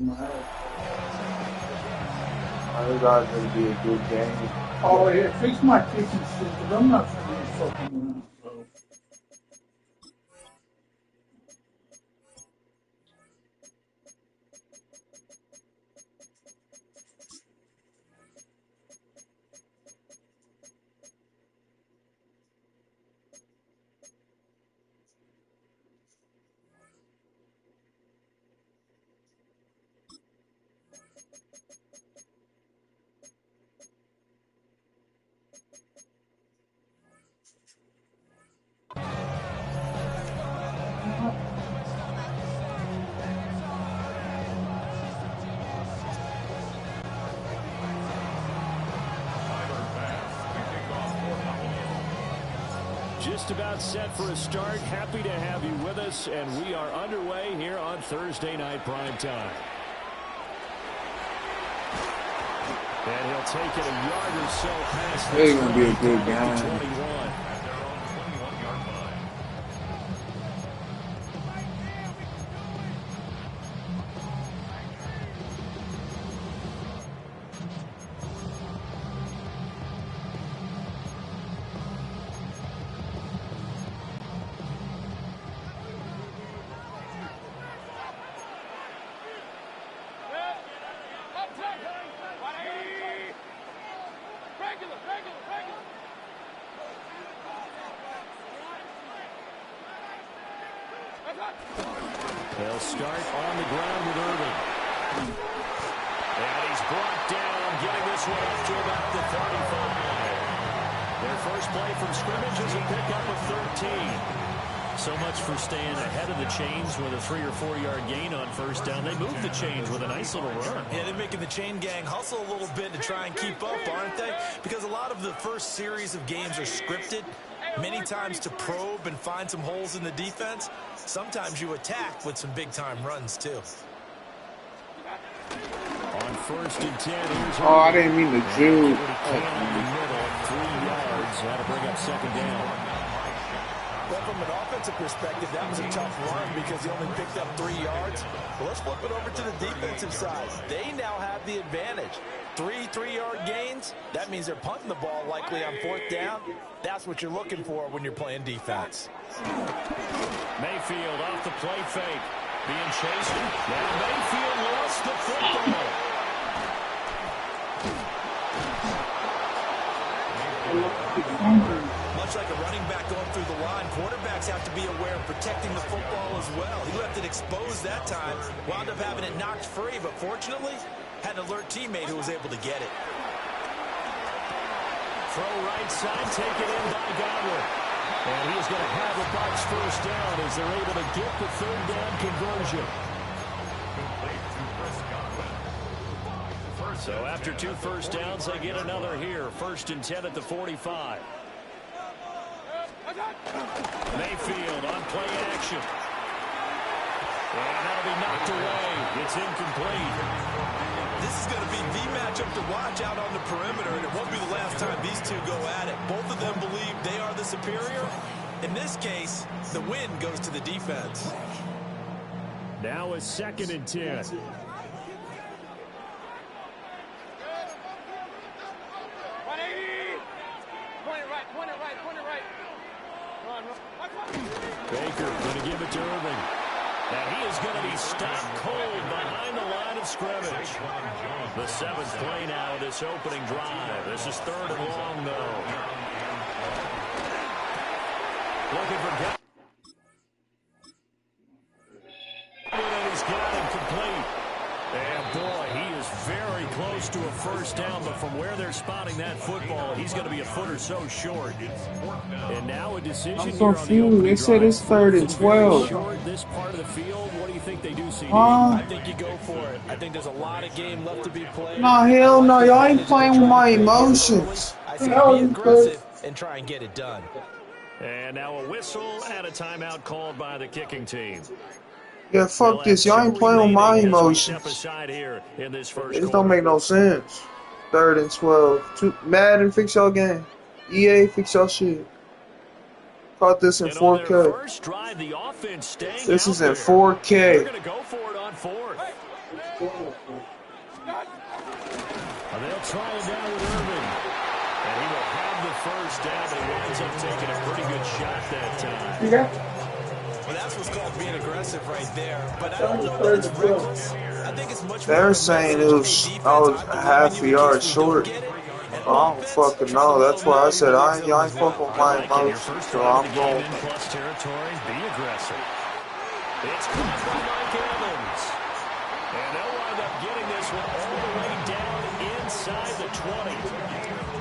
This is going to be a good game. Oh, yeah, fix my kitchen shit, because I'm not fucking around, bro. Just about set for a start. Happy to have you with us, and we are underway here on Thursday Night Prime Time. And he'll take it a yard or so past this. It's going to be a good game. 21. They'll start on the ground with Irving. And he's brought down, getting this one up to about the 35. Their first play from scrimmage is a pickup of 13. So much for staying ahead of the chains with a 3 or 4 yard gain on first down. They moved the chains with a nice little run. Yeah, they're making the chain gang hustle a little bit to try and keep up, aren't they? Because a lot of the first series of games are scripted. Many times to probe and find some holes in the defense. Sometimes you attack with some big-time runs, too. On first and 10, here's Oh, I didn't mean to Jew. 3 yards. That'll bring up second down. Well, from an offensive perspective, that was a tough run because he only picked up 3 yards. But let's flip it over to the defensive side. They now have the advantage. 3-3-yard gains, that means they're punting the ball likely on fourth down. That's what you're looking for when you're playing defense. Mayfield off the play fake. Being chased. Now Mayfield lost the football. Much like a running back going through the line, quarterbacks have to be aware of protecting the football as well. He left it exposed that time, wound up having it knocked free, but fortunately, had an alert teammate who was able to get it. Throw right side, taken in by Godwin. And he's going to have a box first down as they're able to get the third down conversion. So after 2 first downs, they get another here. First and 10 at the 45. Mayfield on play action. And that'll be knocked away. It's incomplete. This is going to be the matchup to watch out on the perimeter, and it won't be the last time these two go at it. Both of them believe they are the superior. In this case, the win goes to the defense. Now a second and 10. Baker going to give it to Irving. And he is going to be stopped cold behind the line of scrimmage. The 7th play now of this opening drive. This is 3rd and long, though. Looking for Godwin. And he's got him complete. And, boy, he is very close to a first down, but from where they're spotting that football, he's going to be a foot or so short. And now a decision. I'm confused. They said it's 3rd and 12. Short this part of the field. What do you think they do, CD? I think you go for it. I think there's a lot of game left to be played. Nah, hell no. Y'all ain't playing with my emotions. I say be aggressive and try and get it done. And now a whistle and a timeout called by the kicking team. Yeah, fuck this. Y'all ain't playing with my emotions. This don't make no sense. 3rd and 12. Madden, fix your game. EA, fix your shit. Caught this in 4K. This is in 4K. They're going to go for it on 4th. They'll try it down with Irvin. And he will have the first down, but he winds up taking a pretty good shot that time. Well, that's what's called being aggressive right there. But I don't know that it's reckless. I think it's much more. They're saying I was half a yard short. I don't fucking know. That's why I said I ain't fucking with my emotions, so I'm going. Plus territory, be aggressive. It's caught by Mike Evans. And they'll wind up getting this one all the way down inside the 20.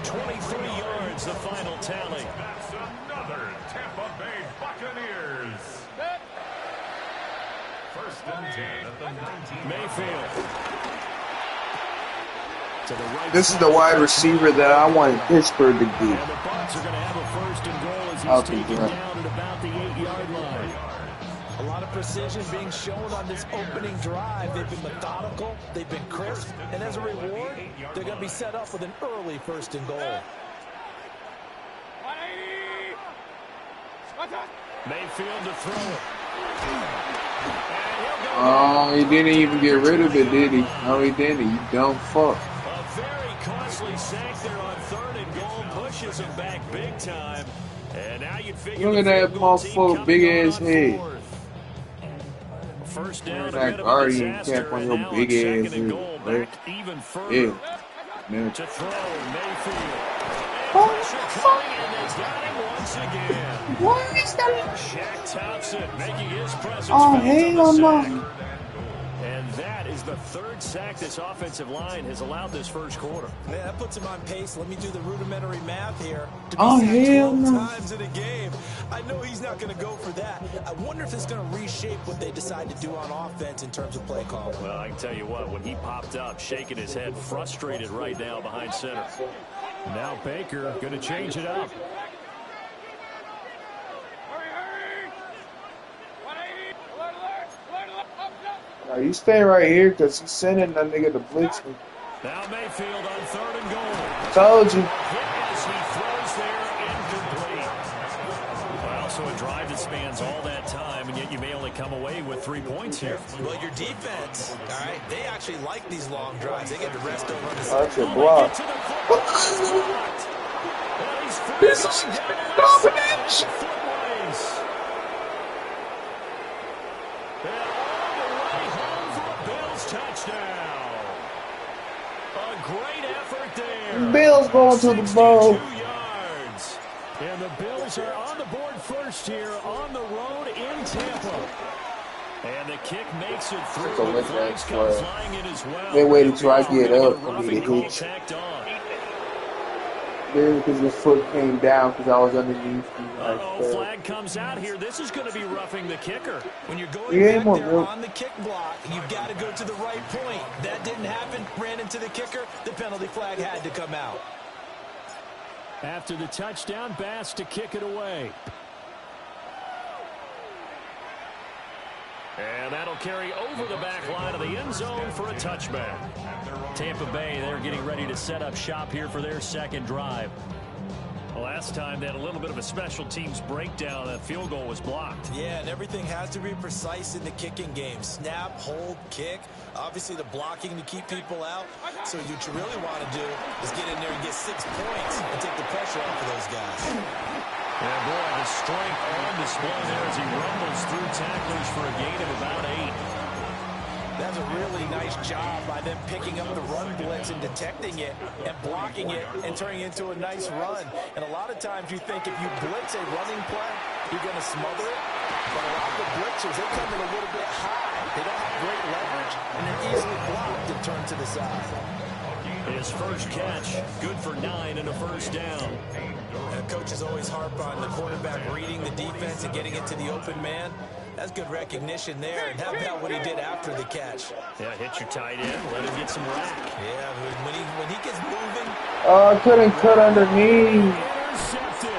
23 yards, the final tally. That's another Tampa Bay Buccaneers. First and 10 at the 19. Mayfield. To the right. This is the wide receiver that I wanted Pittsburgh to And get. the Bucs are going to have a first and goal as he's taken down at about the 8-yard line. A lot of precision being shown on this opening drive. They've been methodical, they've been crisp, and as a reward, they're going to be set up with an early first and goal. Mayfield to throw it. Oh, he didn't even get rid of it, did he? No, he didn't. You dumb fuck. A very costly sack there on third and goal, pushes him back big time. And now you'd figure Look at that motherfucker, big ass head. First down, Like already cap on your big ass head. Even further. Yeah. Man. To throw, Mayfield. And they got him once again. What is that? Shaq Thompson making his presence Oh, felt hell on the no. sack. And that is the third sack this offensive line has allowed this first quarter. Man, that puts him on pace. Let me do the rudimentary math here. To be Oh, sacked hell 12 no. times in a game. I know he's not going to go for that. I wonder if it's going to reshape what they decide to do on offense in terms of play call. Well, I can tell you what, when he popped up, shaking his head, frustrated right now behind center. Now Baker going to change it up. Now, you stay right here because he's sending that nigga to blitz me. Now Mayfield on third and goal. Told you. As he throws there, incomplete. Well, so a drive that spans all that time, and yet you may only come away with 3 points here. Well, your defense, all right, they actually like these long drives. They get to rest over on the That's a block. This is domination. Touchdown. A great effort there. Bills going to the bowl. 62 yards. And the Bills are on the board first here on the road in Tampa. And the kick makes it through. So The flags come flying in as well. They waited till I get up for me to Roughing hit. tacked on. Then because your foot came down because I was underneath you. Flag comes out here. This is going to be roughing the kicker. When you're going back there on the kick block, you've got to go to the right point. That didn't happen. Ran into the kicker. The penalty flag had to come out. After the touchdown, Bass to kick it away. And that'll carry over the back line of the end zone for a touchback. Tampa Bay, they're getting ready to set up shop here for their second drive. Last time they had a little bit of a special teams breakdown. That field goal was blocked. Yeah, and everything has to be precise in the kicking game. Snap, hold, kick. Obviously the blocking to keep people out. So what you really want to do is get in there and get 6 points and take the pressure off of those guys. And boy, the strength on display there as he rumbles through tacklers for a gain of about 8. That's a really nice job by them picking up the run blitz and detecting it and blocking it and turning it into a nice run. And a lot of times you think if you blitz a running play, you're going to smother it. But a lot of the blitzers, they come in a little bit high. They don't have great leverage, and they're easily blocked and turned to the side. His first catch, good for 9 and a first down. And coaches always harp on the quarterback reading the defense and getting into the open man. That's good recognition there. And how about what he did after the catch? Yeah, hit your tight end, let him get some rack. Yeah, when he gets moving. Oh, I couldn't cut underneath. Intercepted.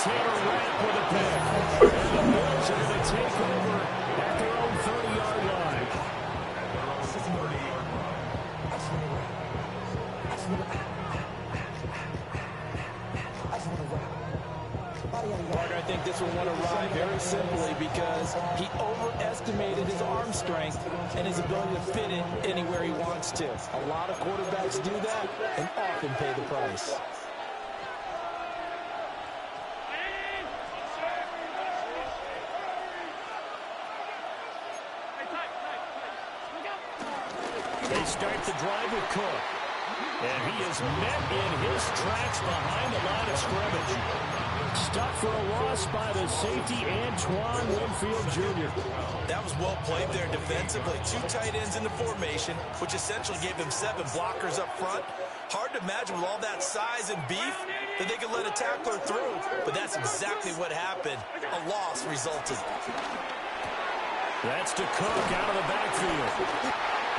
Taylor Rapp with a pick. And the Bills are going to take over at their own 30-yard line. Parker, I think this one went awry very simply because he overestimated his arm strength and his ability to fit it anywhere he wants to. A lot of quarterbacks do that and often pay the price. They start the drive with Cook. And he is met in his tracks behind the line of scrimmage. Stuck for a loss by the safety, Antoine Winfield Jr. That was well played there defensively. 2 tight ends in the formation, which essentially gave them 7 blockers up front. Hard to imagine with all that size and beef that they could let a tackler through. But that's exactly what happened. A loss resulted. That's to Cook out of the backfield.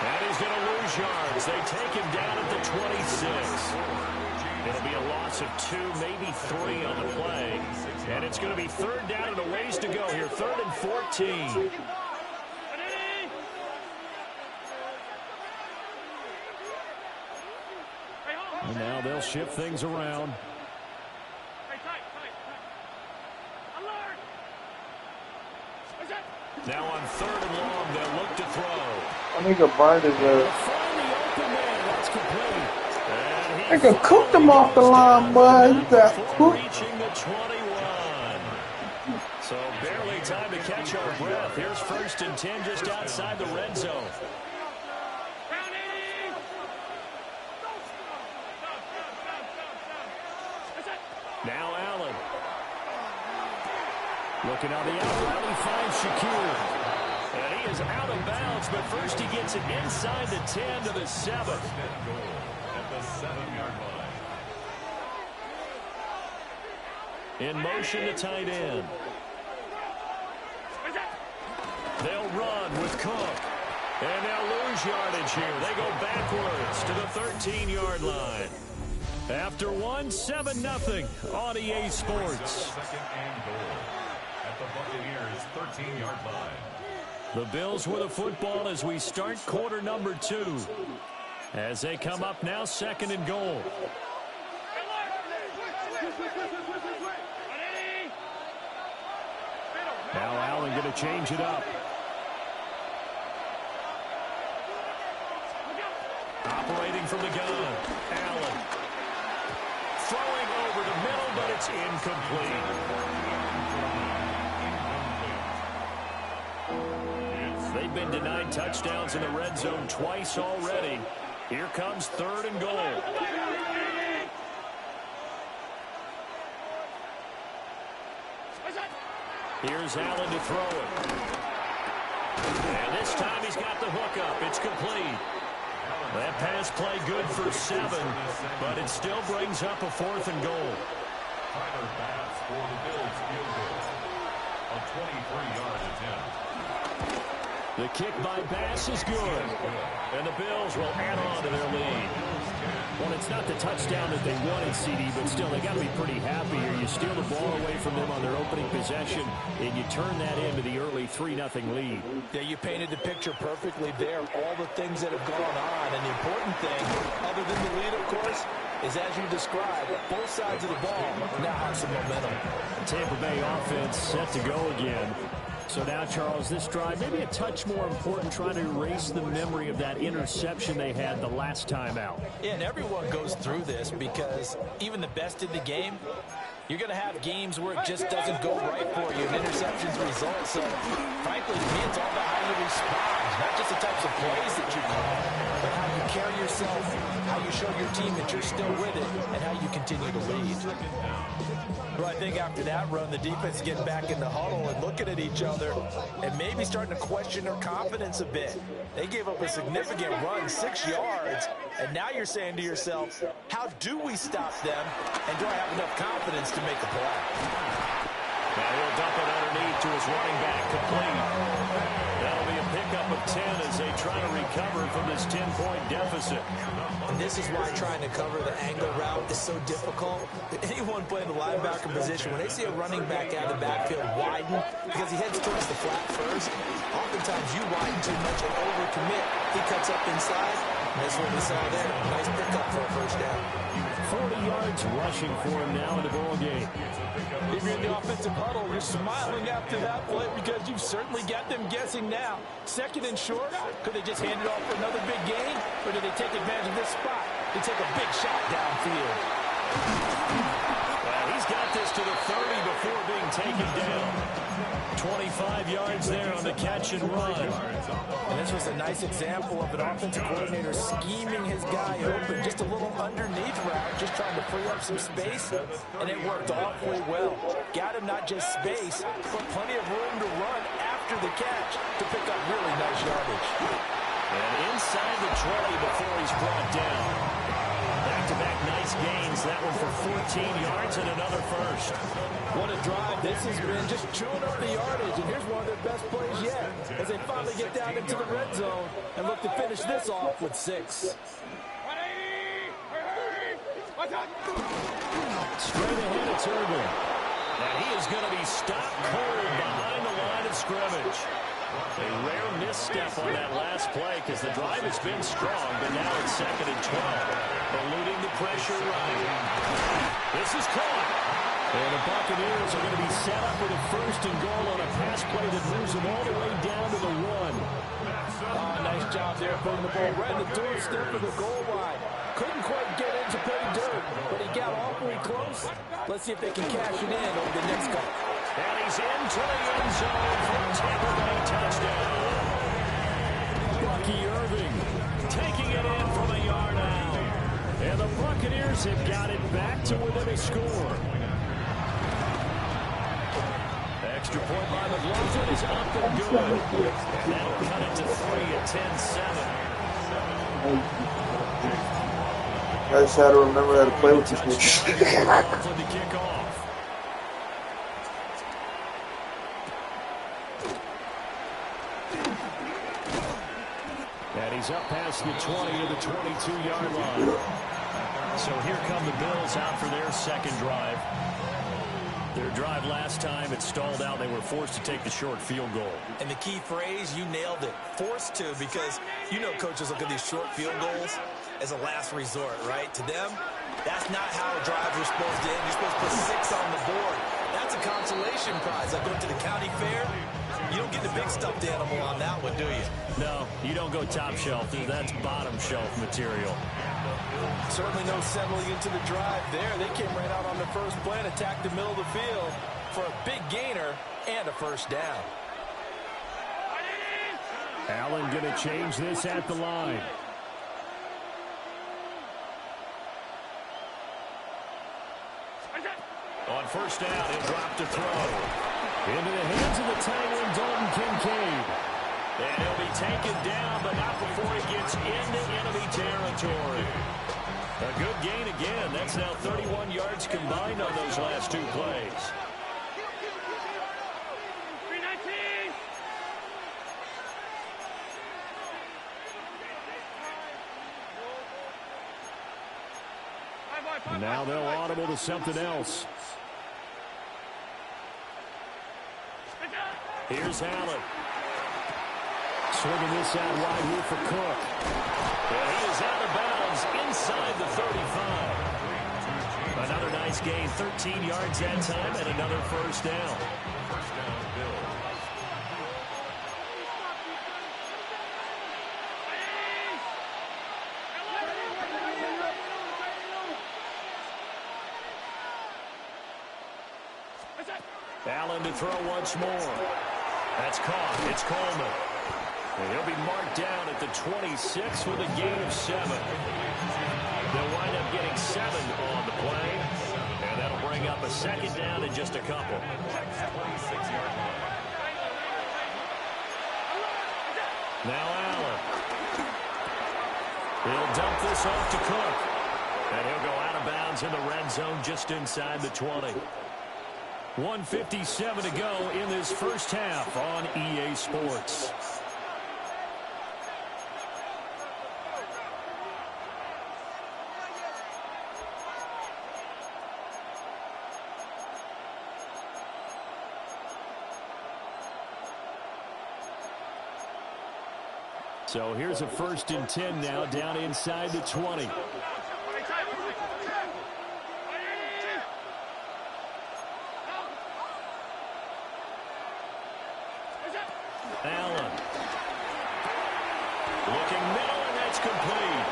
And he's going to lose yards. They take him down at the 26. It'll be a loss of 2, maybe 3 on the play. And it's going to be 3rd down and a ways to go here. 3rd and 14. And now they'll shift things around. Now on 3rd and long, they'll look to throw. I think a bind is there. Find the open man. That's complete. I could cook them off the line, boy. You got cooked. Reaching the 21. So barely time to catch our breath. Here's 1st and 10 just outside the red zone. Now Allen. Looking on the outside, he finds Shakir. And he is out of bounds, but first he gets it inside the 10 to the 7. At the 7-yard line. In motion, the tight end. They'll run with Cook. And they'll lose yardage here. They go backwards to the 13-yard line. After 1, 7-0 on EA Sports. 2nd and goal at the Buccaneers' 13-yard line. The Bills with the football as we start quarter number 2. As they come up now, 2nd and goal. Now Allen going to change it up. Operating from the gun. Allen. Throwing over the middle, but it's incomplete. They've been denied touchdowns in the red zone twice already. Here comes 3rd and goal. Here's Allen to throw it. And this time he's got the hook up. It's complete. That pass play good for 7, but it still brings up a 4th and goal. Tyler Bass for the Bills field goal. A 23-yard attempt. The kick by Bass is good. And the Bills will add on to their lead. Well, it's not the touchdown that they wanted, CD, but still, they got to be pretty happy here. You steal the ball away from them on their opening possession, and you turn that into the early 3-0 lead. Yeah, you painted the picture perfectly there. All the things that have gone on. And the important thing, other than the lead, of course, is as you described, both sides of the ball now have some momentum. Tampa Bay offense set to go again. So now, Charles, this drive maybe a touch more important, trying to erase the memory of that interception they had the last time out. Yeah, and everyone goes through this because even the best in the game, you're going to have games where it just doesn't go right for you, and interceptions result. So, frankly, to me, it's all about how you respond, not just the types of plays that you call, but how you carry yourself, how you show your team that you're still with it, and how you continue to lead. Well, I think after that run, the defense is getting back in the huddle and looking at each other and maybe starting to question their confidence a bit. They gave up a significant run, 6 yards, and now you're saying to yourself, how do we stop them, and do I have enough confidence to make a play? Now he'll dump it underneath to his running back, complete. That'll be a pickup of 10 as they try to recover from this 10-point deficit. And this is why trying to cover the angle route is so difficult. Anyone playing the linebacker position, when they see a running back out of the backfield widen, because he heads towards the flat first, oftentimes you widen too much and overcommit. He cuts up inside, and that's what we saw there. Nice pickup for a 1st down. 40 yards rushing for him now in the ball game. If you're in the offensive huddle, you're smiling after that play because you've certainly got them guessing now. Second and short, could they just hand it off for another big gain? Or do they take advantage of this spot to take a big shot downfield? Well, he's got this to the 30 before being taken down. 25 yards there on the catch and run. And this was a nice example of an offensive coordinator scheming his guy open. Just a little underneath route, just trying to free up some space, and it worked awfully well. Got him not just space, but plenty of room to run after the catch to pick up really nice yardage. And inside the 20 before he's brought down. Back-to-back nice gains. That one for 14 yards and another first. What a drive this has been, just chewing up the yardage. And here's one of their best plays yet as they finally get down into the red zone and look to finish this off with 6. Straight ahead, it's Irvin. And he is going to be stopped cold behind the line of scrimmage. A rare misstep on that last play because the drive has been strong, but now it's 2nd and 12. Eluding the pressure right. This is caught. And the Buccaneers are going to be set up with a 1st and goal on a pass play that moves them all the way down to the 1. Nice job there putting the ball right in the doorstep of the goal line. Couldn't quite get into pay dirt, but he got awfully close. Let's see if they can cash it in over the next couple. And he's into the end zone for a Tampa Bay touchdown. Bucky Irving taking it in from a yard out. And the Buccaneers have got it back to within a score. Extra point by McLaughlin is up and good. And that'll cut it to 3 at 10-7. I just had to remember how to play with this nigga. For the kickoff. And he's up past the 20 to the 22-yard line. So here come the Bills out for their second drive. Their drive last time, it stalled out. They were forced to take the short field goal. And the key phrase, you nailed it. Forced to, because you know coaches look at these short field goals as a last resort, right? To them, that's not how drives are supposed to end. You're supposed to put 6 on the board. That's a consolation prize. Like going to the county fair, you don't get the big stuffed animal on that one, do you? No, you don't go top shelf. That's bottom shelf material. Certainly no settling into the drive there. They came right out on the first play and attacked the middle of the field for a big gainer and a first down. Allen going to change this at the line. On first down, he'll drop to throw. Into the hands of the tight end, Dalton Kincaid. And he'll be taken down, but not before he gets into enemy territory. A good gain again. That's now 31 yards combined on those last 2 plays. Now they'll audible to something else. Here's Allen. Swinging this out wide here for Cook. And he is out of bounds inside the 35. Another nice gain, 13 yards that time, and another first down. Allen to throw once more. That's caught. It's Coleman. And he'll be marked down at the 26 with a gain of 7. They'll wind up getting 7 on the play. And that'll bring up a second down in just a couple. Now Allen. He'll dump this off to Cook. And he'll go out of bounds in the red zone just inside the 20. 1:57 to go in this first half on EA Sports. So here's a 1st and 10 now down inside the 20. complete.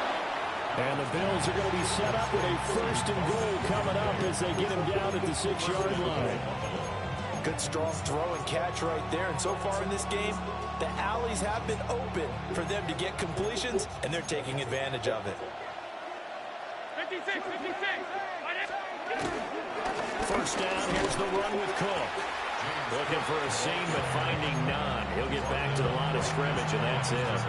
And the Bills are going to be set up with a 1st and goal coming up as they get him down at the 6-yard line. Good strong throw and catch right there. And so far in this game, the alleys have been open for them to get completions, and they're taking advantage of it. 56. First down, here's the run with Cook. Looking for a seam, but finding none. He'll get back to the line of scrimmage, and that's it.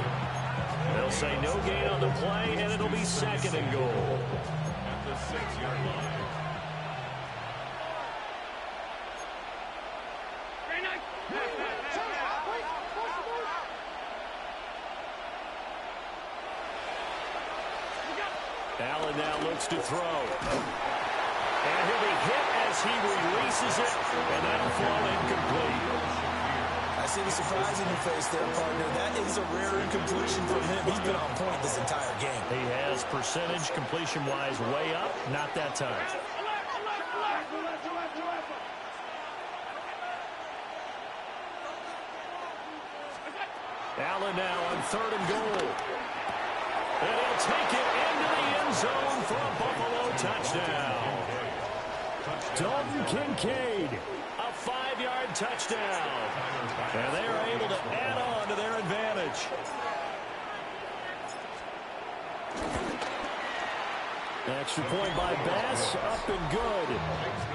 They'll say no gain on the play, and it'll be 2nd and goal. At the 6-yard line. Allen now looks to throw. And he'll be hit as he releases it, and that'll fall incomplete. I see the surprise in your face there, partner. That is a rare incompletion from him. He's been on point this entire game. He has percentage completion-wise way up, not that time. Allen now on 3rd and goal. And he'll take it into the end zone for a Buffalo touchdown. Dalton Kincaid, a 5-yard touchdown. And they are able to add on to their advantage. Extra point by Bass, up and good.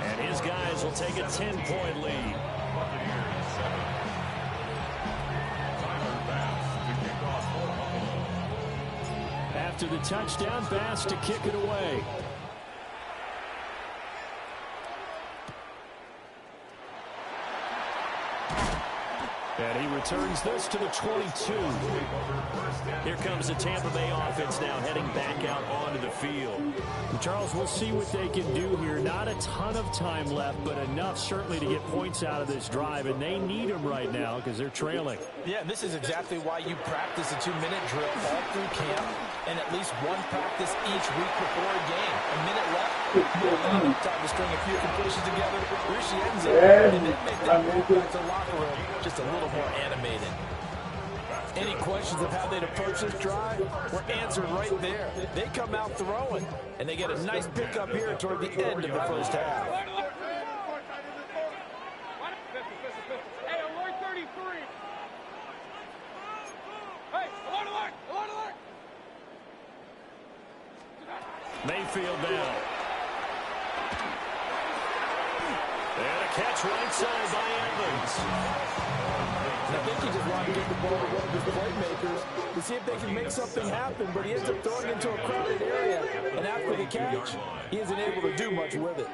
And his guys will take a 10-point lead. After the touchdown, Bass to kick it away. And he returns this to the 22. Here comes the Tampa Bay offense now heading back out onto the field. And Charles, we'll see what they can do here. Not a ton of time left, but enough certainly to get points out of this drive. And they need them right now because they're trailing. Yeah, this is exactly why you practice a 2-minute drill all through camp and at least one practice each week before a game. A minute left. Time to string a few completions together. Here she ends it. And then make that walk back to the locker room just a little more animated. Any questions of how they'd approach this drive were answered right there. They come out throwing, and they get a nice pickup here toward the end of the first half. Hey, alert 33. Hey, alert. Mayfield now. And a catch right side by Evans. I think he just wanted to get the ball to one of his playmakers to see if they can make something happen, but he ends up throwing into a crowded area, and after the catch, he isn't able to do much with it.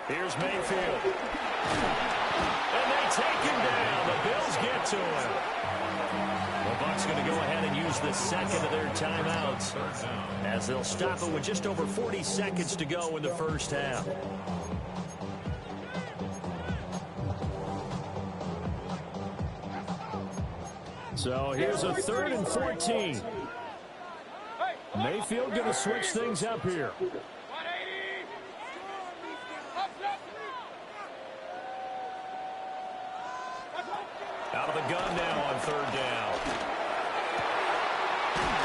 Here's Mayfield. And they take him down. The Bills get to him. The Bucs going to go ahead and use the second of their timeouts as they'll stop it with just over 40 seconds to go in the first half. So here's a 3rd and 14. Mayfield going to switch things up here. Out of the gun now on 3rd down.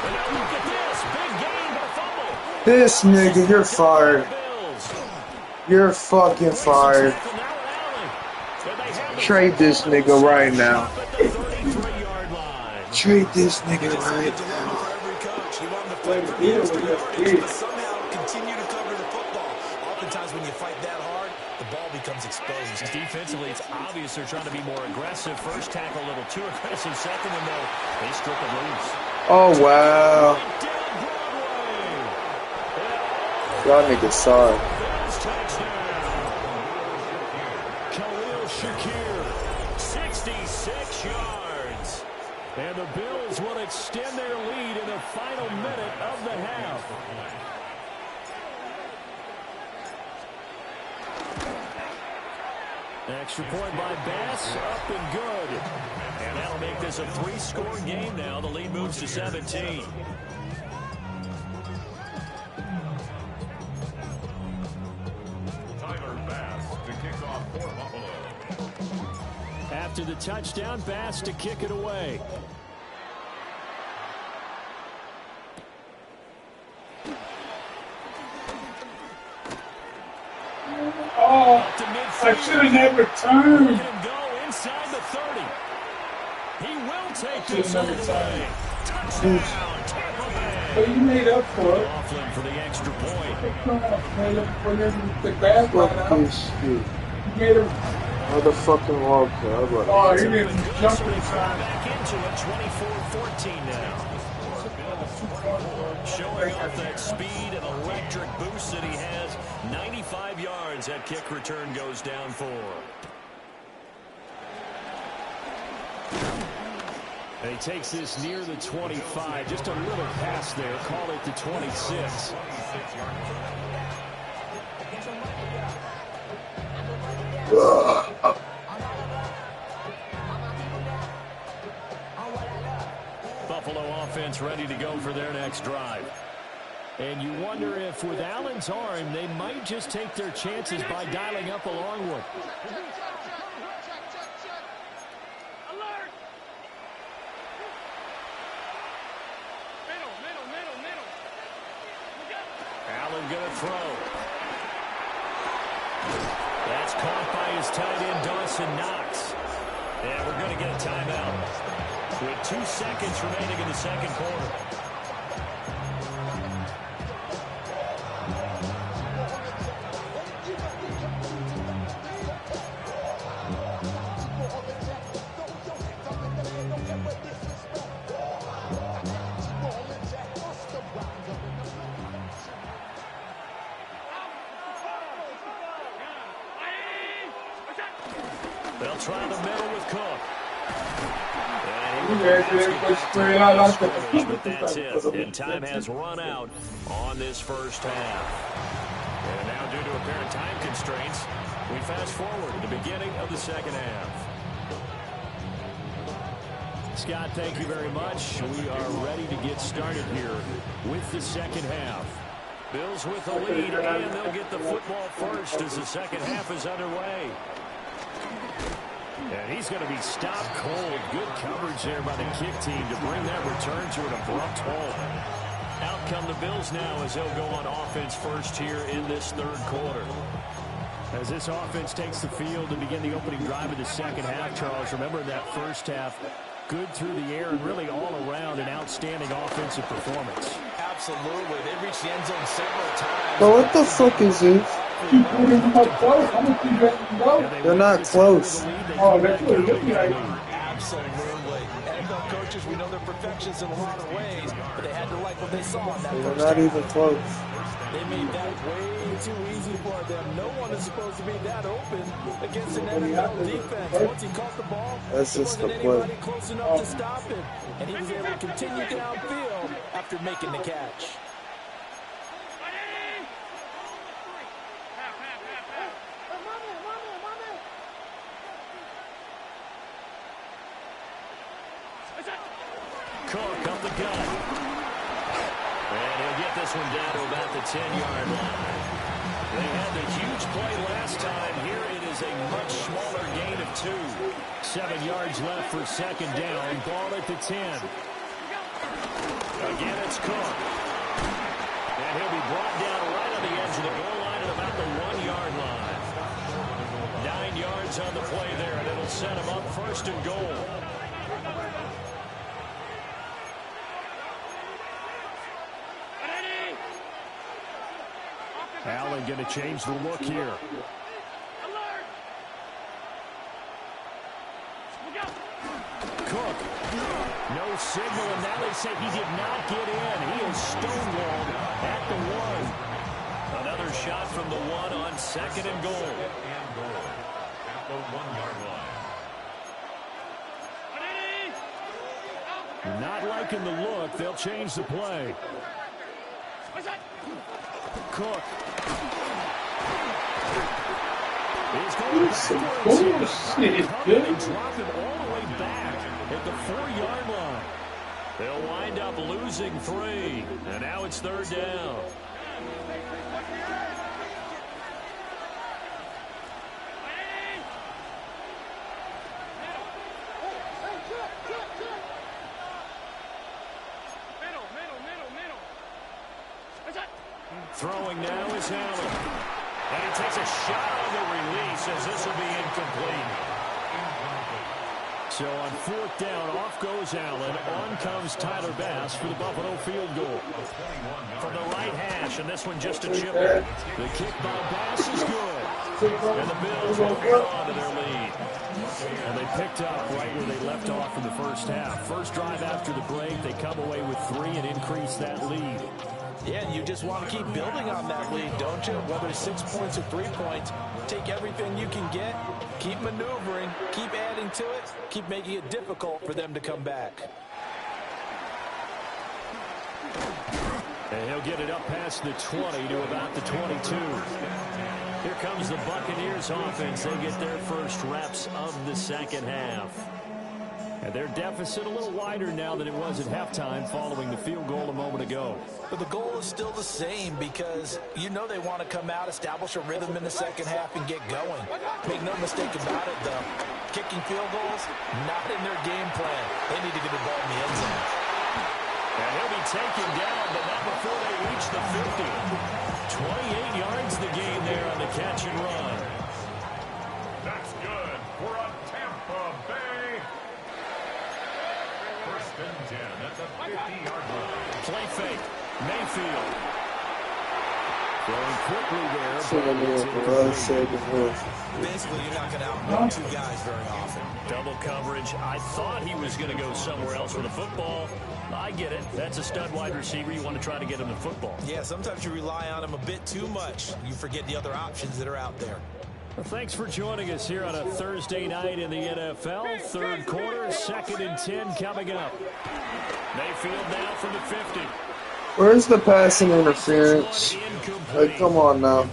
And now look at this. Big gain but fumble. This nigga, you're fired. You're fucking fired. Trade this nigga right now. Trade this nigga right now. Somehow continue to cover the football. Oftentimes when you fight that hard, the ball becomes exposed. Defensively, it's obvious they're trying to be more aggressive. First tackle a little too aggressive. Second one, though, they strip it loose. Oh, wow. Y'all niggas sorry. Khalil Shakir, 66 yards. And the Bills will extend their lead in the final minute of the half. Extra point by Bass, up and good. And that'll make this a 3-score game now. The lead moves to 17. To kick off for Buffalo. After the touchdown, Bass to kick it away. Up to I midfield. should have never Look turned. at him go inside the 30. He will take this Should've all never the way. turned. Touchdown, Tampa Bay. But you made up for it. Coughlin for the extra point. Made up for the bad Fuck line out. this shit. You made him. Motherfucking Wildcat. Oh, It's he up didn't and good, jump so they come inside. back into it, 24-14 now. Showing off that speed and electric boost that he has. 95 yards that kick return goes down for. And he takes this near the 25. Just a little pass there. Call it the 26. Buffalo offense ready to go for their next drive. And you wonder if with Allen's arm, they might just take their chances by dialing up a long one. Alert! Middle. Look out! Allen gonna throw. That's caught by his tight end, Dawson Knox. And we're going to get a timeout with 2 seconds remaining in the second quarter. They'll try the middle with Cook. But that's it. And time has run out on this first half. And now due to apparent time constraints, we fast forward to the beginning of the second half. Scott, thank you very much. We are ready to get started here with the second half. Bills with the lead, and they'll get the football first as the second half is underway. And he's going to be stopped cold. Good coverage there by the kick team to bring that return to an abrupt halt. Out come the Bills now as they'll go on offense first here in this third quarter. As this offense takes the field to begin the opening drive of the second half, Charles, remember that first half, good through the air and really all around an outstanding offensive performance. Absolutely. They reached the end zone several times. But what the fuck is this? Keep putting them up close. I'm gonna keep letting them go. They're not close. Oh, that's what it looks like. Absolutely. NFL coaches, we know they're perfectionists in a lot of ways, but they had to like what they saw in that They're first not half. even close. They made that way too easy for them. No one is supposed to be that open against an NFL defense. Once he caught the ball, That's there just wasn't the play. anybody close enough to stop him. And he was able to continue downfield after making the catch. Cook up the gut. And he'll get this one down to about the 10-yard line. They had the huge play last time. Here it is a much smaller gain of 2. 7 yards left for second down. Ball at the 10. Again, it's Cook. And he'll be brought down right on the edge of the goal line at about the 1-yard line. 9 yards on the play there, and it'll set him up first and goal. Allen going to change the look here. Cook. No signal, and now they say he did not get in. He is stonewalled at the 1. Another shot from the 1 on second and goal. At the 1-yard line. Not liking the look. They'll change the play. Cook. He's going Bullshit, They dude. drop him all the way back at the 4-yard line. They'll wind up losing 3. And now it's third down. Throwing now is Allen. And he takes a shot on the release as this will be incomplete. So on fourth down, off goes Allen. On comes Tyler Bass for the Buffalo field goal. From the right hash, and this one just a chip. The kick by Bass is good. And the Bills will hold on to their lead. And they picked up right where they left off in the first half. First drive after the break, they come away with 3 and increase that lead. Yeah, and you just want to keep building on that lead, don't you? Whether it's 6 points or 3 points, take everything you can get, keep maneuvering, keep adding to it, keep making it difficult for them to come back. And he'll get it up past the 20 to about the 22. Here comes the Buccaneers offense. They get their first reps of the second half. And their deficit a little wider now than it was at halftime following the field goal a moment ago. But the goal is still the same because you know they want to come out, establish a rhythm in the second half, and get going. Make no mistake about it, though. Kicking field goals, not in their game plan. They need to get the ball in the end zone. And he'll be taken down, but not before they reach the 50. 28 yards the gain there on the catch and run. That's good for a Tampa Bay. First and 10 at the 50-yard line. Play fake. Mayfield. Throwing quickly there. Basically, you're not going to outrun 2 guys very often. Double coverage. I thought he was going to go somewhere else with the football. I get it. That's a stud wide receiver. You want to try to get him the football. Yeah, sometimes you rely on him a bit too much. You forget the other options that are out there. Well, thanks for joining us here on a Thursday night in the NFL. Third quarter, 2nd and 10 coming up. Mayfield now from the 50. Where's the passing interference? Like, come on now.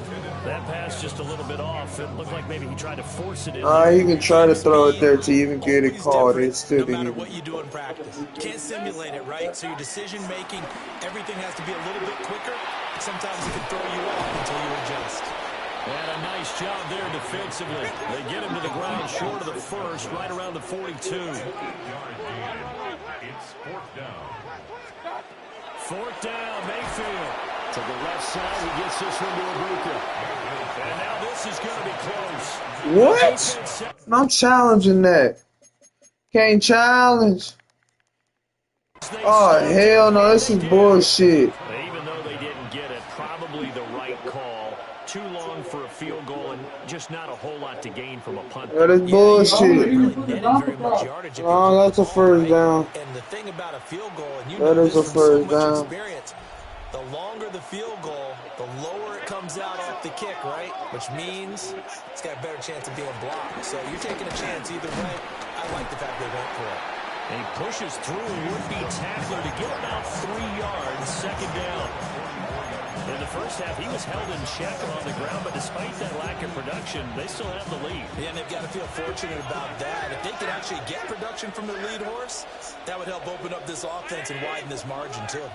That pass just a little bit off. It looked like maybe he tried to force it in. You can try to throw it there to even get it called. It still no matter didn't. what you do in practice. Can't simulate it, right? So your decision making, everything has to be a little bit quicker. Sometimes it can throw you off until you adjust. And a nice job there defensively. They get him to the ground short of the first, right around the 42. It's 4th down. 4th down, Mayfield. To the left side, he gets this one to Ibuka. And now this is going to be close. What? I'm challenging that. Can't challenge. Oh, hell no. This is bullshit. Even though they didn't get it, probably the right call. Too long for a field goal and just not a whole lot to gain from a punt. That is bullshit. Oh, that's a first down. And the thing about a field goal, and you That know is a this from so first much down. experience, the longer the field goal, the lower it comes out off the kick, right? Which means it's got a better chance of being blocked. So you're taking a chance either way. I like the fact they went for it. And he pushes through a would-be tackler to get about 3 yards, 2nd down. In the first half, he was held in check on the ground, but despite that lack of production, they still have the lead. Yeah, and they've got to feel fortunate about that. If they could actually get production from their lead horse, that would help open up this offense and widen this margin, too.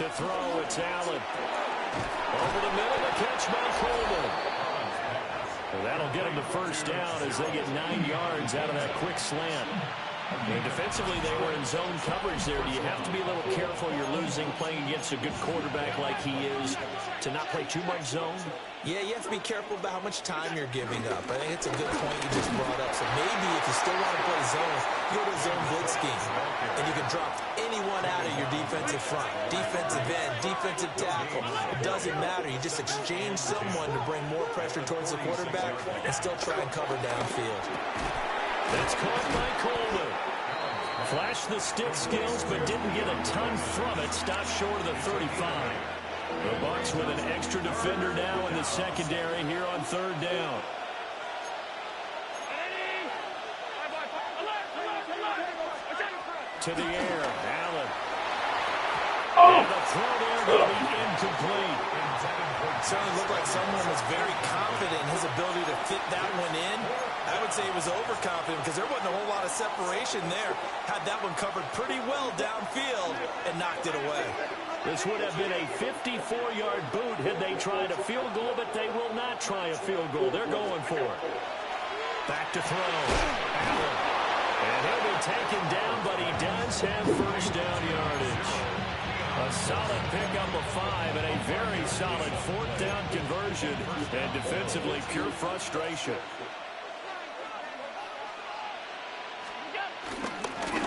To throw, it's Allen. Over the middle, the catch by Coleman. Well, that'll get him the first down as they get 9 yards out of that quick slant. And defensively, they were in zone coverage there. Do you have to be a little careful? You're losing, playing against a good quarterback like he is, to not play too much zone? Yeah, you have to be careful about how much time you're giving up. I think it's a good point you just brought up. So maybe if you still want to play zone, go to zone blitz scheme. And you can drop anyone out of your defensive front. Defensive end, defensive tackle. It doesn't matter. You just exchange someone to bring more pressure towards the quarterback and still try and cover downfield. That's caught by Coleman. Flashed the stick skills, but didn't get a ton from it. Stopped short of the 35. The Bucs with an extra defender now in the secondary here on 3rd down. To the air, Allen. And the throw there will be incomplete. Certainly looked like someone was very confident in his ability to fit that one in. I would say he was overconfident because there wasn't a whole lot of separation there. Had that one covered pretty well downfield and knocked it away. This would have been a 54-yard boot had they tried a field goal, but they will not try a field goal. They're going for it. Back to throw. Allen. And he'll be taken down, but he does have first down yardage. A solid pickup of 5 and a very solid fourth down conversion, and defensively pure frustration.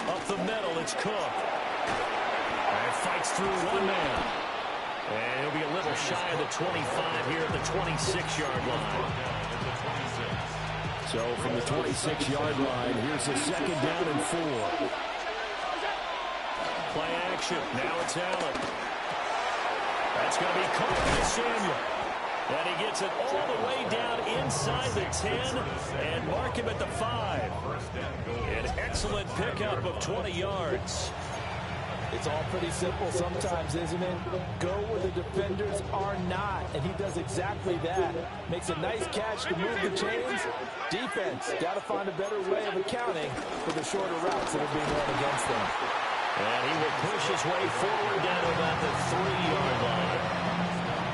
Up the middle, it's Cook. And fights through one man. And he'll be a little shy of the 25 here at the 26-yard line. So from the 26-yard line, here's a second down and 4. Play action. Now it's Allen. That's going to be caught by Samuel. And he gets it all the way down inside the 10 and mark him at the 5. An excellent pickup of 20 yards. It's all pretty simple sometimes, isn't it? Go where the defenders are not, and he does exactly that. Makes a nice catch to move the chains. Defense, got to find a better way of accounting for the shorter routes that are being run against them. And he will push his way forward down to about the 3-yard line.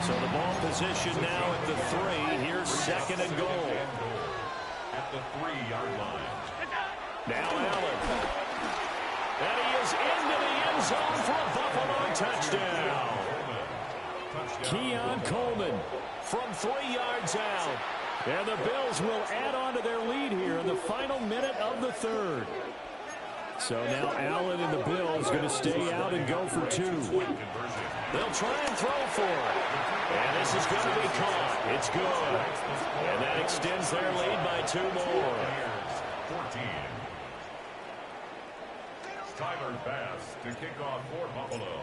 So the ball position now at the 3. Here's second and goal. At the 3-yard line. Now Allen. And he is into the end zone for a Buffalo touchdown. Keon Coleman from 3 yards out. And the Bills will add on to their lead here in the final minute of the third. So now Allen and the Bills going to stay out and go for 2. They'll try and throw for it. And this is going to be caught. It's good. And that extends their lead by 2 more. 14. Tyler Bass to kick off for Buffalo.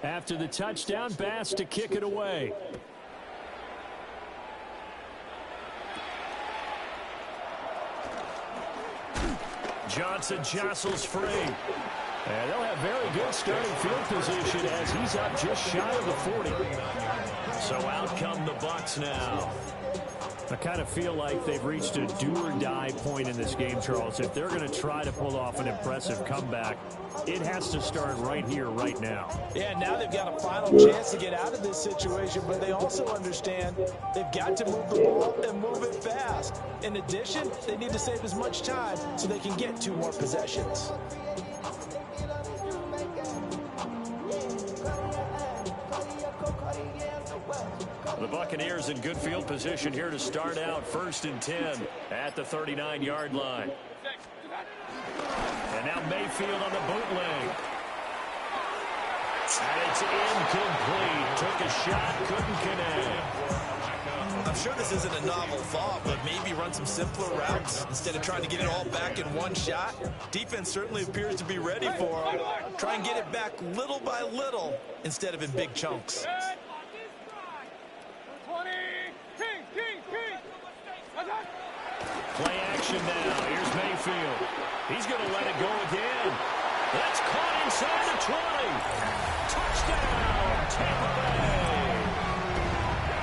After the touchdown, Bass to kick it away. Johnson jostles free. And they'll have very good starting field position as he's up just shy of the 40. So out come the Bucs now. I kind of feel like they've reached a do-or-die point in this game, Charles. If they're going to try to pull off an impressive comeback, it has to start right here, right now. Yeah, now they've got a final chance to get out of this situation, but they also understand they've got to move the ball and move it fast. In addition, they need to save as much time so they can get 2 more possessions. The Buccaneers in good field position here to start out 1st and 10 at the 39-yard line. And now Mayfield on the bootleg. And it's incomplete. Took a shot, couldn't connect. I'm sure this isn't a novel thought, but maybe run some simpler routes instead of trying to get it all back in one shot. Defense certainly appears to be ready for him. Try and get it back little by little instead of in big chunks. Play action now. Here's Mayfield. He's going to let it go again. That's caught inside the 20. Touchdown, Tampa Bay.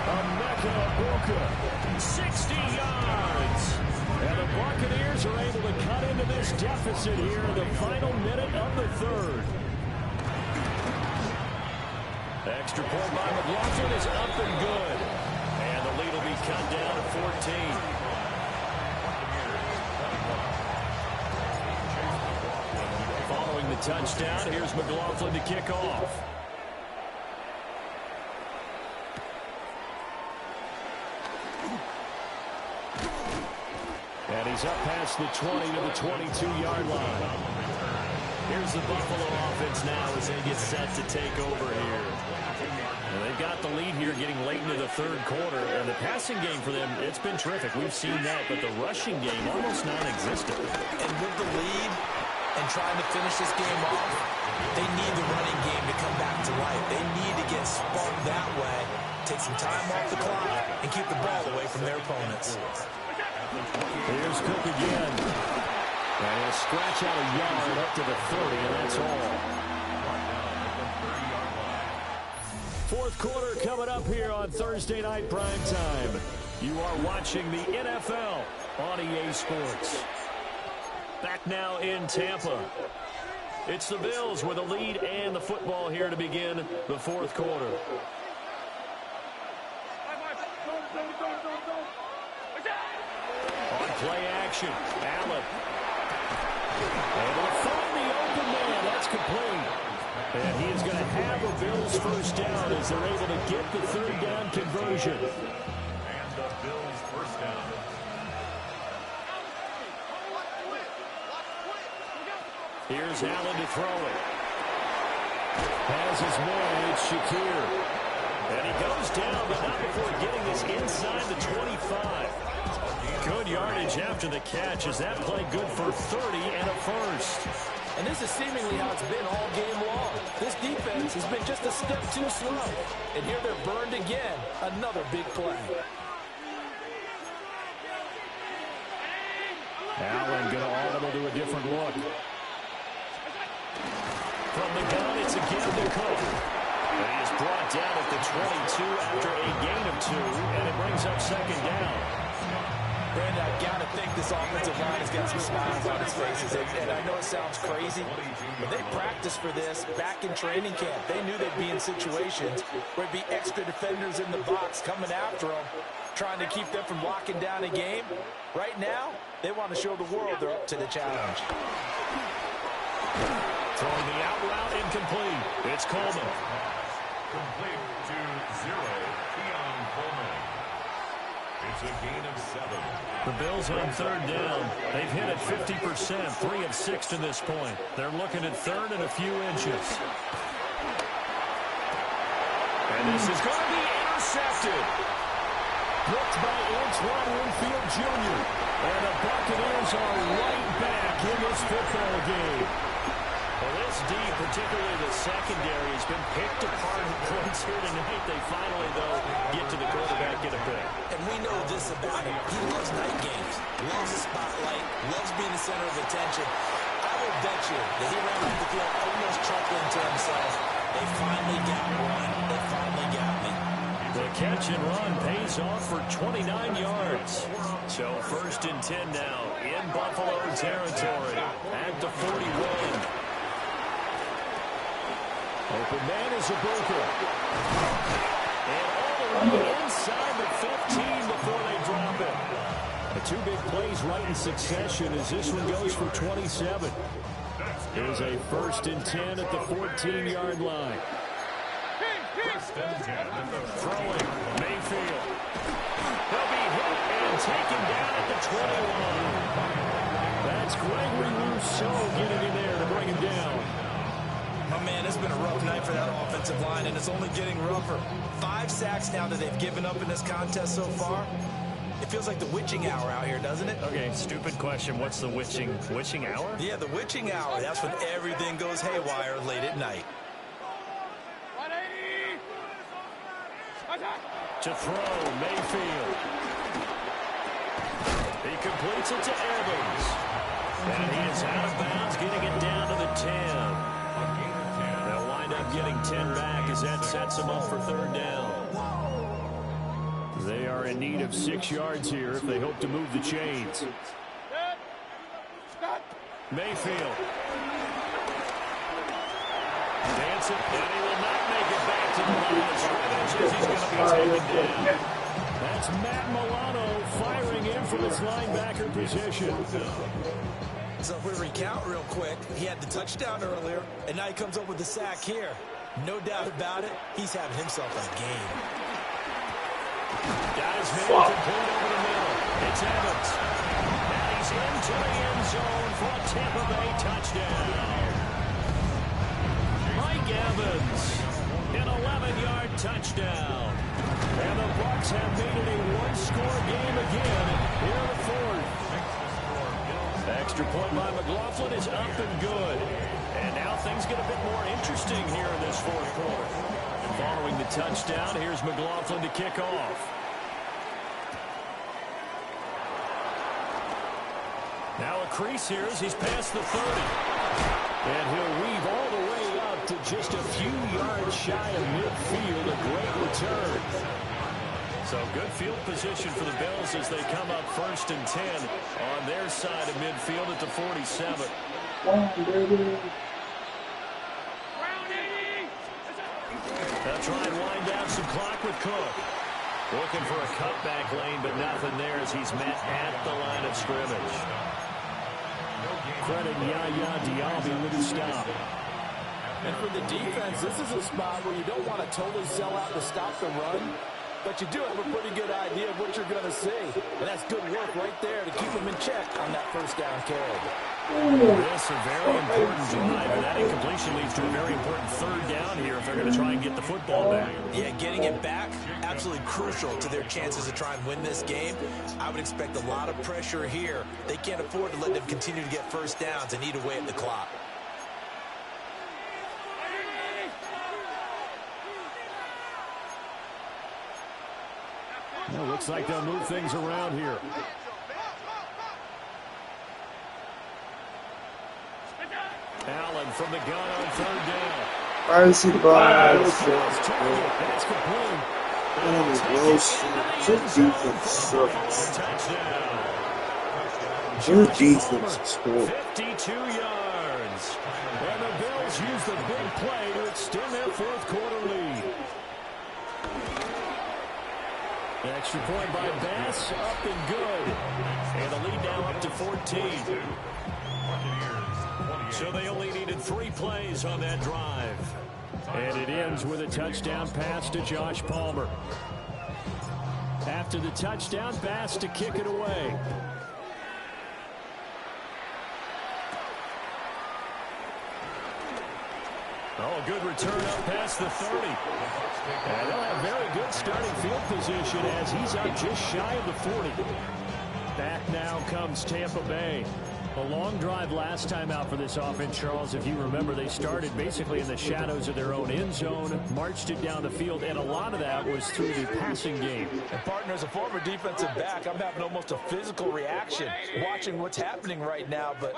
Emeka Egbuka, 60 yards. And the Buccaneers are able to cut into this deficit here in the final minute of the third. Extra point by McLaughlin is up and good. And the lead will be cut down to 14. Following the touchdown, here's McLaughlin to kick off. And he's up past the 20 to the 22-yard line. Here's the Buffalo offense now as they get set to take over here. And they've got the lead here getting late into the third quarter. And the passing game for them, it's been terrific. We've seen that, but the rushing game almost non-existent. And with the lead and trying to finish this game off, they need the running game to come back to life. They need to get sparked that way, take some time off the clock, and keep the ball away from their opponents. Here's Cook again. And he'll scratch out a yard up to the 30, and that's all. Fourth quarter coming up here on Thursday Night Prime Time. You are watching the NFL on EA Sports. Back now in Tampa. It's the Bills with a lead and the football here to begin the fourth quarter. On play action, Allen. Able to find the open man. That's complete. And he is going to have a Bills first down as they're able to get the third down conversion. And the Bills first down. Here's Allen to throw it. Has his man, it's Shakir. And he goes down, but not before getting this inside the 25. Good yardage after the catch as that play good for 30 and a first. And this is seemingly how it's been all game long. This defense has been just a step too slow. And here they're burned again. Another big play. Allen going to audible to a different look. From the gun, it's again to Cook. And he is brought down at the 22 after a gain of 2, and it brings up second down. Brandon, I got to think this offensive line has got some smiles on its faces. And I know it sounds crazy, but they practiced for this back in training camp. They knew they'd be in situations where there'd be extra defenders in the box coming after them, trying to keep them from locking down a game. Right now, they want to show the world they're up to the challenge. Throwing the out route incomplete. It's Coleman. Complete to 0, Keon Coleman. It's a gain of 7. The Bills on third down. They've hit it 50%, 3 of 6 to this point. They're looking at third and a few inches. And this is going to be intercepted. Blocked by Antoine Winfield Jr. And the Buccaneers are right back in this football game. Well, this D, particularly the secondary, has been picked apart at points here tonight. They finally, though, get to the quarterback, get a pick. And we know this about him. He loves night games, loves the spotlight, loves being the center of attention. I will bet you that he ran off the field almost chuckling to himself. They finally got one. They finally got me. The catch and run pays off for 29 yards. So first and 10 now in Buffalo territory at the 41. Open man is a broker. And all the way inside the 15 before they drop it. The 2 big plays right in succession as this one goes for 27. Here's a first and 10 at the 14-yard line. Throwing Mayfield. He'll be hit and taken down at the 21. That's Gregory Rousseau getting in there to bring him down. Oh, man, it's been a rough night for that offensive line, and it's only getting rougher. 5 sacks now that they've given up in this contest so far. It feels like the witching hour out here, doesn't it? Okay, stupid question. What's the witching hour? Yeah, the witching hour. That's when everything goes haywire late at night. To throw, Mayfield. He completes it to Evans. And he is out of bounds, getting it down to the 10. They'll wind up getting 10 back as that sets them up for third down. They are in need of 6 yards here if they hope to move the chains. Mayfield. Dancing, and he will not make it back to the line of scrimmage as he's going to be taken down. That's Matt Milano firing in from his linebacker position. So if we recount real quick, he had the touchdown earlier, and now he comes up with the sack here. No doubt about it, he's having himself a game. Got his man complete over the middle. It's Evans. And he's into the end zone for a Tampa Bay touchdown. Mike Evans, an 11-yard touchdown. And the Bucs have made it a one-score game again here in the fourth. Extra point by McLaughlin is up and good. And now things get a bit more interesting here in this fourth quarter. Following the touchdown, here's McLaughlin to kick off. Now a crease here as he's past the 30. And he'll weave all the way up to just a few yards shy of midfield. A great return. So good field position for the Bills as they come up first and 10 on their side of midfield at the 47. They'll try and wind down some clock with Cook. Looking for a cutback lane, but nothing there as he's met at the line of scrimmage. Credit Yaya Diaby with the stop. And for the defense, this is a spot where you don't want to totally sell out to stop the run, but you do have a pretty good idea of what you're going to see. And that's good work right there to keep them in check on that first down carry. This a very important drive, and that incompletion leads to a very important third down here if they're going to try and get the football back. Yeah, getting it back, absolutely crucial to their chances to try and win this game. I would expect a lot of pressure here. They can't afford to let them continue to get first downs and eat away at the clock. Well, looks like they'll move things around here. Allen from the gun on third down. I see the ball. That's complete. Your defense sucks. Your defense is horrible. 52 yards. And the Bills use the big play to extend their fourth quarter lead. The extra point by Bass, up and good. And the lead now up to 14. So they only needed 3 plays on that drive. And it ends with a touchdown pass to Josh Palmer. After the touchdown, Bass to kick it away. Oh, a good return up past the 30. And they'll have very good starting field position as he's up just shy of the 40. Back now comes Tampa Bay. A long drive last time out for this offense, Charles. If you remember, they started basically in the shadows of their own end zone, marched it down the field, and a lot of that was through the passing game. And partner, as a former defensive back, I'm having almost a physical reaction watching what's happening right now. But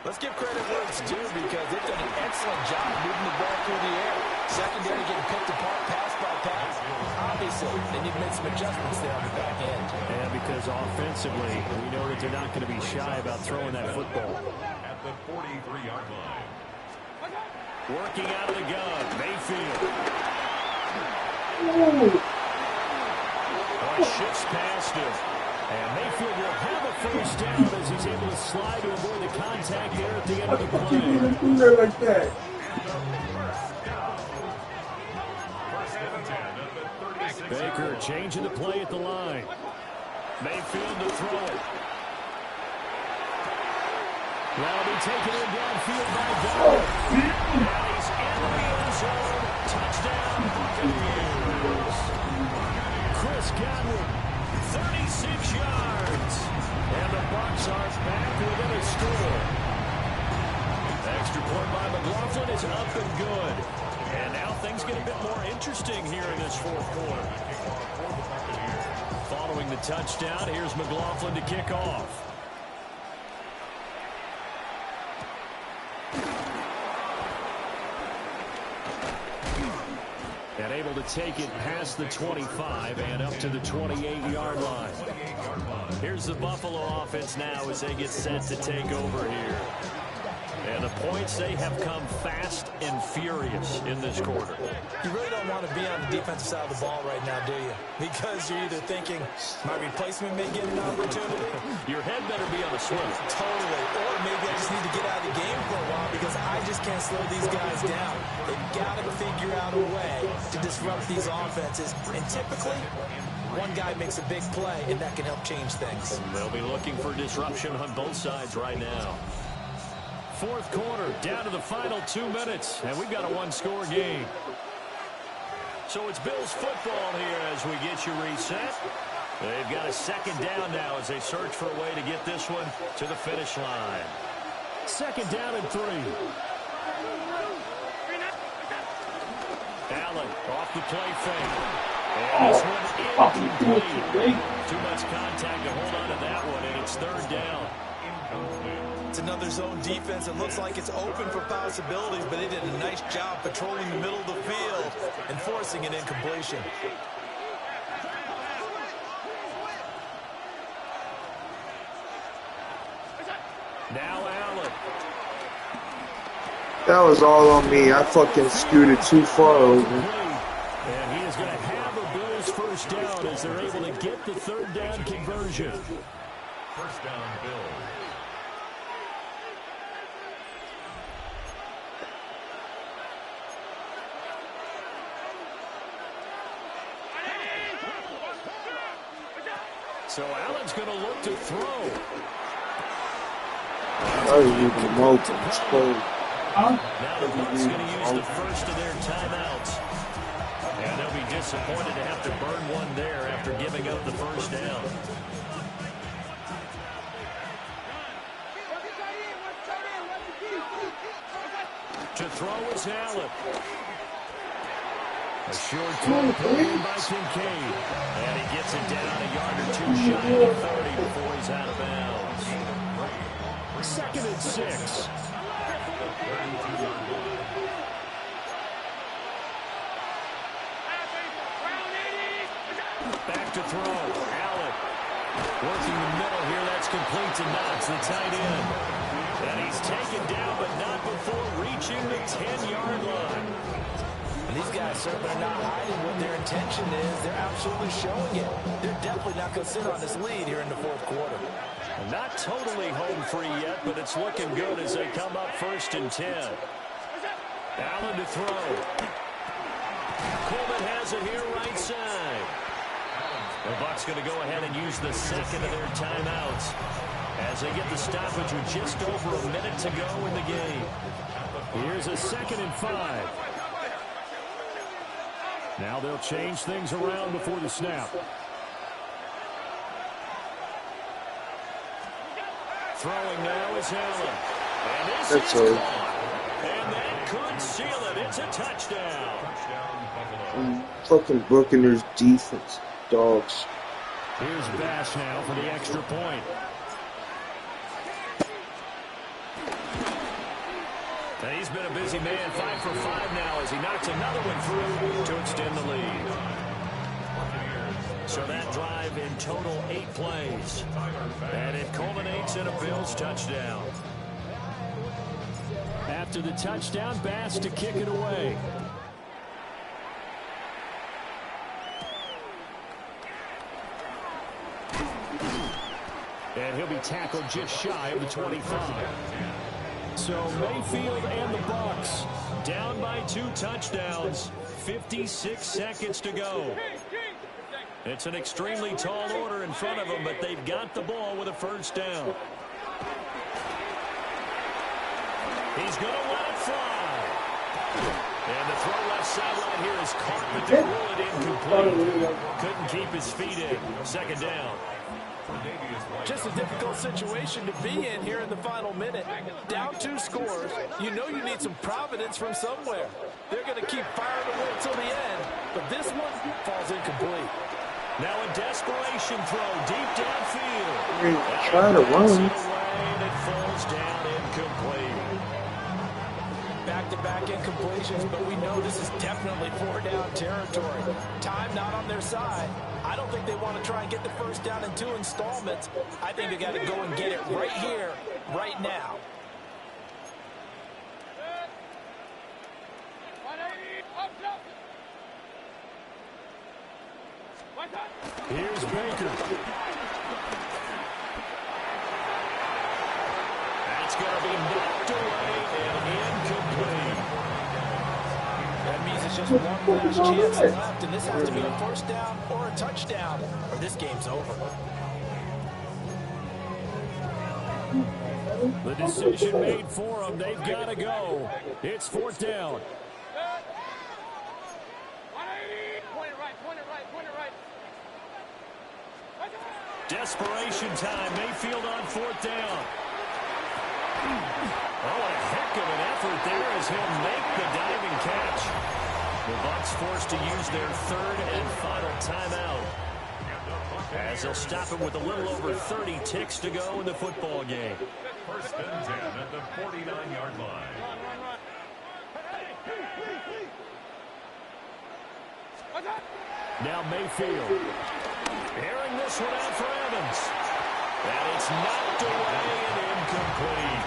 let's give credit where it's due because they've done an excellent job moving the ball through the air. Secondary getting picked apart pass by pass. Obviously, they need to make some adjustments there on the back end. Yeah, because offensively, we know that they're not going to be shy about throwing that football. At the 43-yard line. Working out of the gun, Mayfield. Oh, shifts past him. And Mayfield will have a first down as he's able to slide to avoid the contact there at the end of the play. Like that. Baker changing the play at the line. Mayfield to throw it. That'll be taken in downfield by Bell. Now he's in the end zone. Touchdown, Buccaneers. Chris Godwin, 36 yards. And the Bucs are back within a score. Extra point by McLaughlin is up and good. And now things get a bit more interesting here in this fourth quarter. Following the touchdown, here's McLaughlin to kick off. And able to take it past the 25 and up to the 28-yard line. Here's the Buffalo offense now as they get set to take over here. And the points, they have come fast and furious in this quarter. You really don't want to be on the defensive side of the ball right now, do you? Because you're either thinking, my replacement may get an opportunity. Your head better be on a swivel. Totally. Or maybe I just need to get out of the game for a while because I just can't slow these guys down. They've got to figure out a way to disrupt these offenses. And typically, one guy makes a big play, and that can help change things. They'll be looking for disruption on both sides right now. Fourth quarter, down to the final 2 minutes, and we've got a one-score game. So it's Bills football here as we get you reset. They've got a second down now as they search for a way to get this one to the finish line. Second down and 3. Allen off the play fake. And this one incomplete. Too much contact to hold on to that one, and it's third down. It's another zone defense. It looks like it's open for possibilities, but they did a nice job patrolling the middle of the field and forcing an incompletion. Now Allen. That was all on me. I fucking scooted too far over. And he is going to have a Bills first down as they're able to get the third down conversion. First down, Bills. So Allen's going to look to throw. I was looking him open. It's cold. Now the Bucs going to use the first of their timeouts. And they'll be disappointed to have to burn one there after giving up the first down. To throw is Allen. A short throw put in by Kincaid. And he gets it down a yard or two shy of 30 before he's out of bounds. 2nd and 6. Back to throw. Allen working the middle here. That's complete to Knox, the tight end. And he's taken down, but not before reaching the 10-yard line. And these guys certainly are not hiding what their intention is. They're absolutely showing it. They're definitely not going to sit on this lead here in the fourth quarter. Not totally home free yet, but it's looking good as they come up 1st and 10. Allen to throw. Coleman has it here right side. The Bucs going to go ahead and use the second of their timeouts as they get the stoppage with just over a minute to go in the game. Here's a 2nd and 5. Now they'll change things around before the snap. Throwing now is Allen. And this is caught. And that could seal it. It's a touchdown. Fucking Buccaneers defense. Dogs. Here's Bash now for the extra point. And he's been a busy man, 5 for 5 now as he knocks another one through to extend the lead. So that drive in total 8 plays. And it culminates in a Bills touchdown. After the touchdown, Bass to kick it away. And he'll be tackled just shy of the 25. So Mayfield and the Bucs down by 2 touchdowns. 56 seconds to go. It's an extremely tall order in front of them, but they've got the ball with a first down. He's going to let it fly. And the throw left sideline here is caught, but they rule it incomplete. Couldn't keep his feet in. 2nd down. Just a difficult situation to be in here in the final minute. Down 2 scores. You know you need some providence from somewhere. They're going to keep firing away until the end, but this one falls incomplete. Now a desperation throw deep downfield. Try to run. And it falls down incomplete. Back-to-back incompletions, but we know this is definitely 4-down territory. Time not on their side. I don't think they want to try and get the first down in 2 installments. I think they got to go and get it right here, right now. Here's Baker. That's going to be knocked away and incomplete. That means it's just one last chance left, and this has to be a first down or a touchdown, or this game's over. The decision made for them. They've got to go. It's 4th down. Desperation time. Mayfield on 4th down. Oh, a heck of an effort there as he'll make the diving catch. The Bucs forced to use their 3rd and final timeout, as they'll stop it with a little over 30 ticks to go in the football game. 1st and 10 at the 49-yard line. Now Mayfield. Airing this one out for Evans. And it's knocked away and incomplete.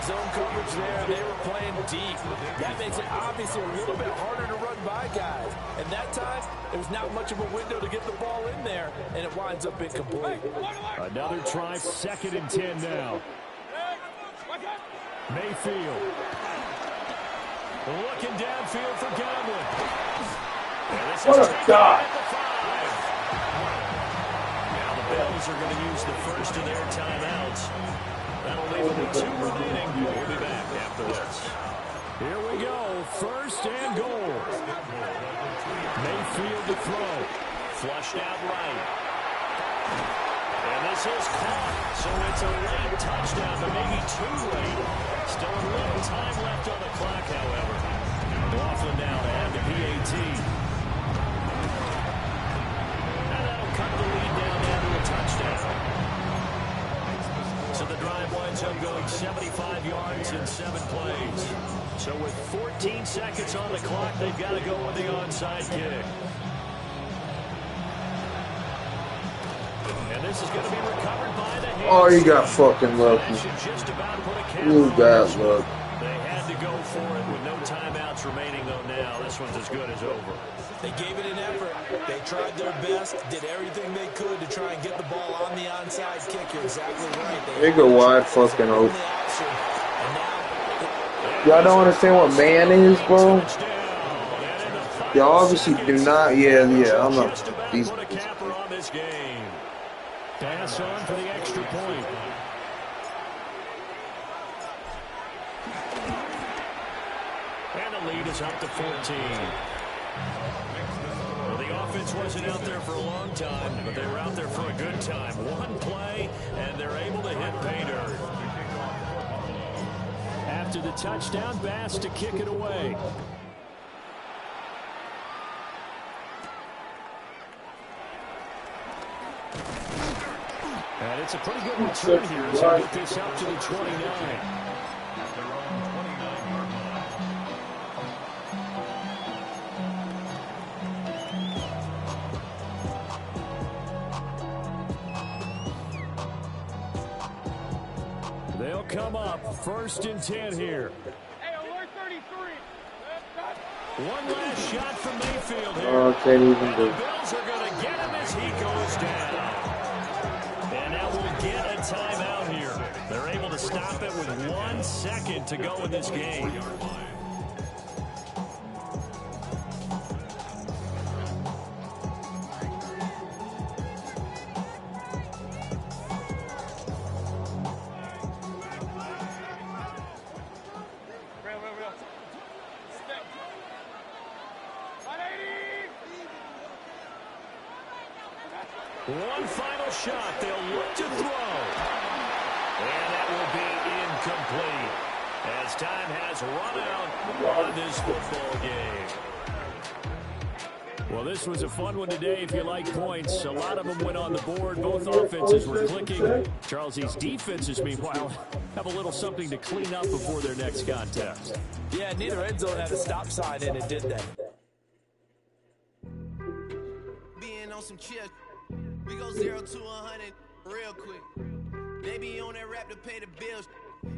Zone coverage there. They were playing deep. That makes it obviously a little bit harder to run by guys. And that time, there's not much of a window to get the ball in there, and it winds up incomplete. Another try, 2nd and 10 now. Mayfield. Looking downfield for Godwin. What a shot. Now Bills are going to use the first of their timeouts. That'll leave them with 2 remaining. We'll be back after this. Here we go. First and goal. Mayfield to throw. Flushed out right. And this is caught. So it's a late touchdown, but maybe too late. Still a little time left on the clock, however. Laughlin now to have the PAT. And that'll cut the lead down to a touchdown. So the drive winds up going 75 yards in 7 plays. So with 14 seconds on the clock, they've got to go with the onside kick. And this is going to be recovered by the hands. Oh, you got fucking lucky. You got luck. They had to go for it with no timeouts remaining, though. Now this one's as good as over. They gave it an effort. They tried their best, did everything they could to try and get the ball on the onside kick. You're exactly right. They go wide fucking open. Y'all don't understand what man is, bro? Y'all obviously do not. Yeah, I'm not. These. Pass on for the extra point. And the lead is up to 14. Well, the offense wasn't out there for a long time, but they were out there for a good time. One play, and they're able to hit pay dirt. After the touchdown, Bass to kick it away. And it's a pretty good return here as they get this up to the 29. They'll come up 1st and 10 here. Hey, alert 33. One last shot from Mayfield here. Oh, can't even do. The Bills are going to get him as he goes down. And now we'll get a timeout here. They're able to stop it with 1 second to go in this game. One final shot. They'll look to throw. And that will be incomplete as time has run out on this football game. Well, this was a fun one today if you like points. A lot of them went on the board. Both offenses were clicking. Charles, these defenses, meanwhile, have a little something to clean up before their next contest. Yeah, neither end zone had a stop sign in it, did they? Being on some chips. We go 0 to 100 real quick. They be on that rap to pay the bills.